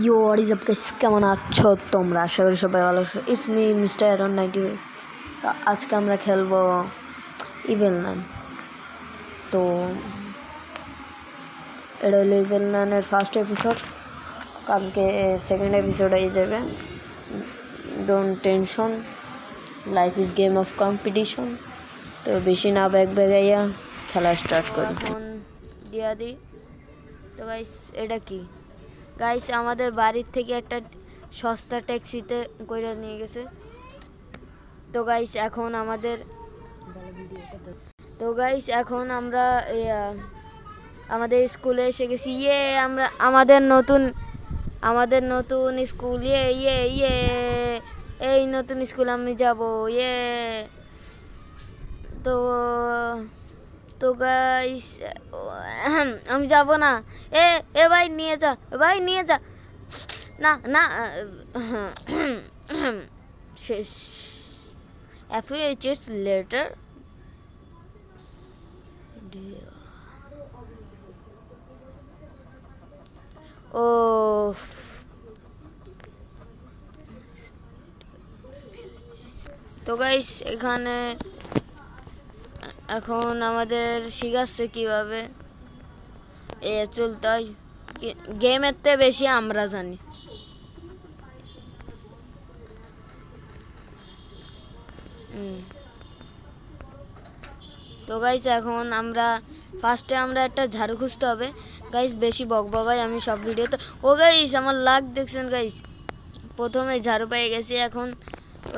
You what is up guys, কেমন আছো তোমরা? আশা করি সবাই ভালো আছো। It's me mister Aaron 90। আজকে আমরা খেলবো ইভেল নান। তো এটা হলো ইভেল নানের ফার্স্ট এপিসোড, কালকে সেকেন্ড এপিসোড হয়ে যাবে। Don't tension, life is game of competition. তো বেশি না ব্যাগাইয়া খেলা স্টার্ট করি। এখন দিয়া দিই। তো গাইস এটা কি গাইস, আমাদের বাড়ির থেকে একটা সস্তা ট্যাক্সিতে করে নিয়ে গেছে। তো গাইস এখন আমরা আমাদের স্কুলে এসে গেছি। আমরা আমাদের নতুন স্কুল। এই নতুন স্কুল আমি যাব। তো তো গাইস আমি যাব না। এ ভাই নিয়ে যা না শেষ। A few years later, তো গাইস এখানে এখন আমাদের শিখাচ্ছে কিভাবে চলতে হয়। গেমের থেকে বেশি আমরা জানি। তো গাইস এখন ফার্স্টে আমরা একটা ঝাড়ু খুঁজতে হবে। গাইস বেশি বকবকাই আমি সব ভিডিওতে। ও গাইস আমার লাক দেখছেন গাইস, প্রথমে ঝাড়ু পেয়ে গেছি। এখন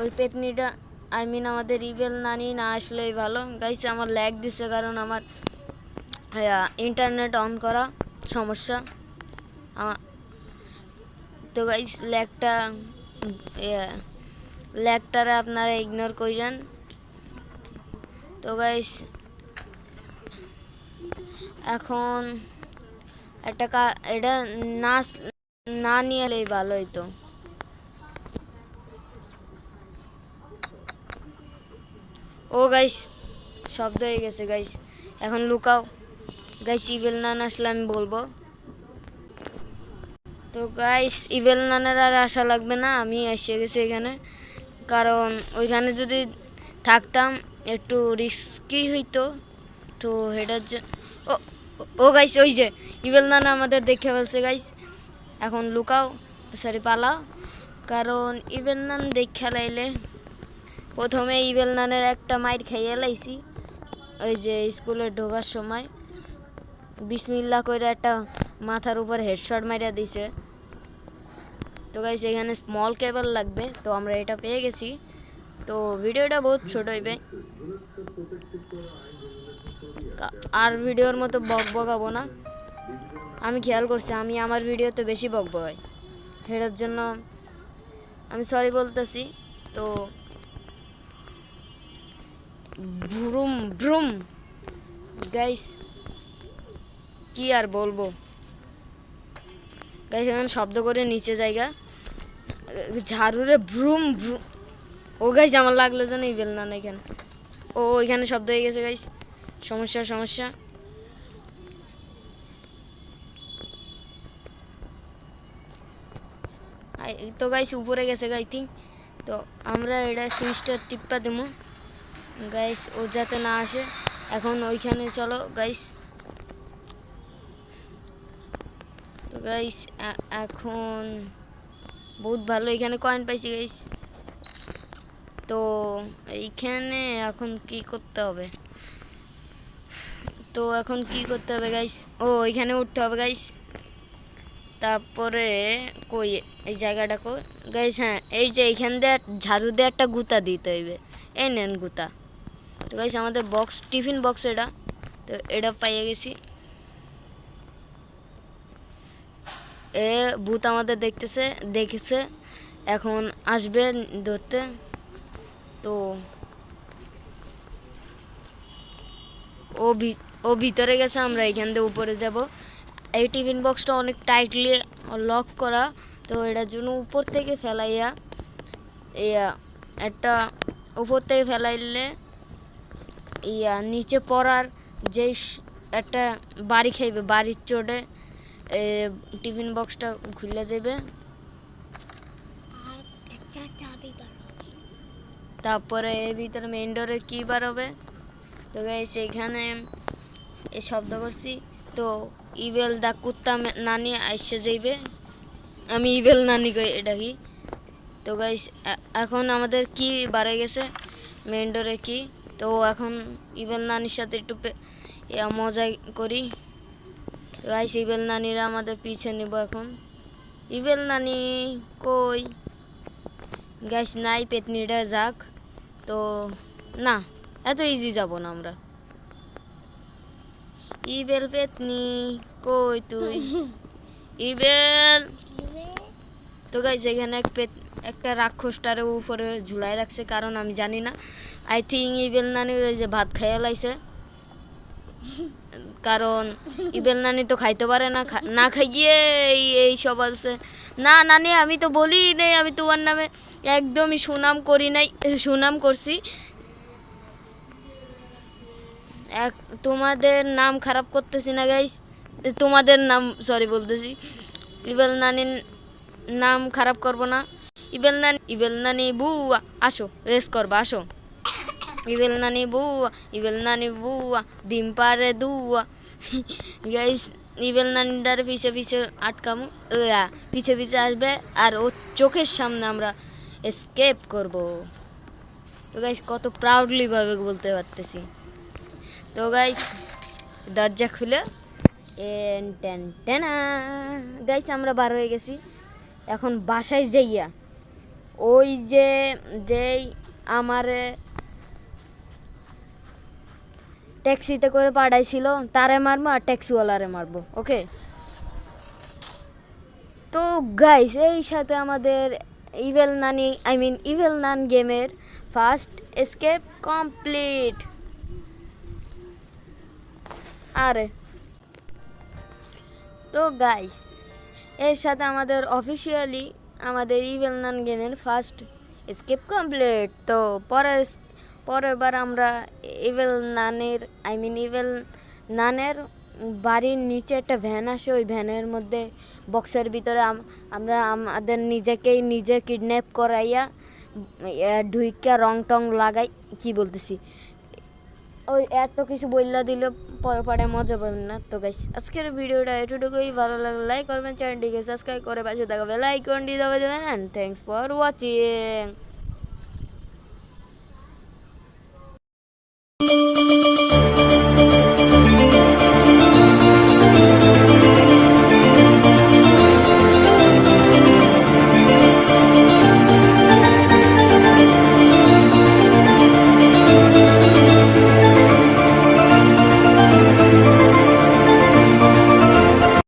ওই পেতনিটা আমাদের ইভেল নানি না আসলেই ভালো। গাইস আমার ল্যাগ দিচ্ছে কারণ আমার ইন্টারনেট অন করা সমস্যা। তো গাইস ল্যাগটারে আপনারা ইগনোর করেন। তো গাইস এখন এটা না নিয়ে এলেই ভালো হইতো। ও গাইস শব্দ হয়ে গেছে গাইস, এখন লুকাও গাইস। ইভেল নান আসলে আমি বলবো। তো গাইস ইভেল নানের আর আশা লাগবে না, আমি এসে গেছি এখানে। কারণ ওইখানে যদি থাকতাম একটু রিস্কি হইতো। তো এটার জন্য ও গাইস ওই যে ইভেল নান আমাদের দেখে ফেলছে গাইস। এখন লুকাও, সরি পালাও। কারণ ইভেল নান দেখে লাইলে প্রথমে ইভেল নানের একটা মাইর খাইয়ে লাইছি। ওই যে স্কুলে ঢোকার সময় বিসমিল্লাহ করে একটা মাথার উপর হেডশট মারিয়া দিছে। তো গাইস এখানে স্মল কেবল লাগবে, তো আমরা এটা পেয়ে গেছি। তো ভিডিওটা বহুত ছোট হইবে, আর ভিডিওর মতো বকবকাবো না। আমি খেয়াল করছি আমি আমার ভিডিওতে বেশি বকবকাই, সেটার জন্য আমি সরি বলতেছি। তো ভ্রুম ভ্রুম গাইস, কি আর বলবো গাইস। এখন শব্দ করে নিচে জায়গা ঝাড়ুরে ভ্রুম ভ্রুম। ও গাইস আমার লাগলো যেন ইভেল না এখানে। ও এখানে শব্দ হয়ে গেছে গাইস, সমস্যা। তো গাইস উপরে গেছে গাইতি। তো আমরা এটা সুইচটা টিপ্পা দেবো গাইস, ও যাতে না আসে। এখন ওইখানে চলো গাইস। তো গাইস এখন বহুত ভালো এখানে কয়েন পাইছি গাইস। তো এইখানে এখন কি করতে হবে? গাইস? ও এখানে উঠতে হবে গাইস। তারপরে কই এই জায়গাটা কই গাইস? হ্যাঁ এই যে এইখান দিয়ে ঝাড়ু দিয়ে একটা গুতা দিতে হইবে। এই নেন গুতা। তো গাইস আমাদের বক্স, টিফিন বক্স এটা। তো এটা পাইয়ে গেছি। ভূত আমাদের দেখেছে, এখন আসবে ধরতে। তো ও ভিতরে গেছে, আমরা এখান দিয়ে উপরে যাব। এই টিফিন বক্সটা অনেক টাইটলি লক করা, তো এটার জন্য উপর থেকে ফেলাইয়া একটা উপর থেকে ফেলাইলে নিচে পড়ার যে একটা বাড়ি খাইবে, বাড়ির চোটে টিফিন বক্সটা খুলে যাবে, তারপরে এর ভিতরে মেইন ডোরে কি বার হবে। তো গাইস এখানে এই শব্দ করছি, তো ইভেল দা কুত্তা নানি আইসে যাইবে, আমি ইভেল নানি কই এটা কি। তো গাইস এখন আমাদের কি বাড়ে গেছে মেইন ডোরে কি। তো এখন ইভেল নানির সাথে একটু মজা করি। গাইস ইভেল নানিরা আমাদের পিছে নিব এখন। ইভেল নানি কই গাইস নাই, পেতনিটা যাক। তো না এত ইজি যাব না আমরা। ইভেল পেতনি কই তুই ইভেল। তো গাইস এখানে একটা রাক্ষসটারে উপরে ঝুলাই রাখছে, কারণ আমি জানি না, আই থিঙ্ক ইভেল নানির ওই যে ভাত খাইয়া লাইছে, কারণ ইভেল নানি তো খাইতে পারে না, না খাইয়ে এই সব আছে। না নানি আমি তো বলি নাই, আমি তোমার নামে একদমই সুনাম করি নাই, সুনাম করছি, তোমাদের নাম খারাপ করতেছি না গাইস, তোমাদের নাম সরি বলতেছি, ইভেল নানির নাম খারাপ করব না। ইভেল নানি বুয়া আসো রেস করবা আসো। ইভেল নানি বুয়া ডিম পারে দুয়া। গাইস ইভেল নানিটার পিছে পিছে আটকামু, পিছে পিছে আসবে আর ও চোখের সামনে আমরা এসকেপ করব। তো গাইস কত প্রাউডলি ভাবে বলতে পারতেছি। তো গাইস দরজা খুলে গাইস আমরা বার হয়ে গেছি। এখন বাসায় যাইয়া ওই যেই আমারে ট্যাক্সিতে করে পাঠাইছিল তারে মারবো আর ট্যাক্সিওয়ালারে মারবো, ওকে। তো গাইস এই সাথে আমাদের ইভেল নান গেমের ফার্স্ট এসকেপ কমপ্লিট। আরে তো গাইস এর সাথে আমাদের অফিসিয়ালি আমাদের ইভেল নান গেমের ফার্স্ট এসকেপ কমপ্লিট। তো পরের বার আমরা ইভেল নানের বাড়ির নিচে একটা ভ্যান আসে, ওই ভ্যানের মধ্যে বক্সের ভিতরে আমরা আমাদের নিজে কিডন্যাপ করাইয়া ঢুইকা রং টং লাগাই, কি বলতেছি ওই এত কিছু বললা দিলে পরে মজা পাবেন না। তো গাইস আজকের ভিডিওটা এতটুকুই, ভালো লাগলে লাইক করবেন, চ্যানেলটিকে সাবস্ক্রাইব করে পাশে থাকা বেল আইকনটি দাবিয়ে দেবেন। And thanks for watching.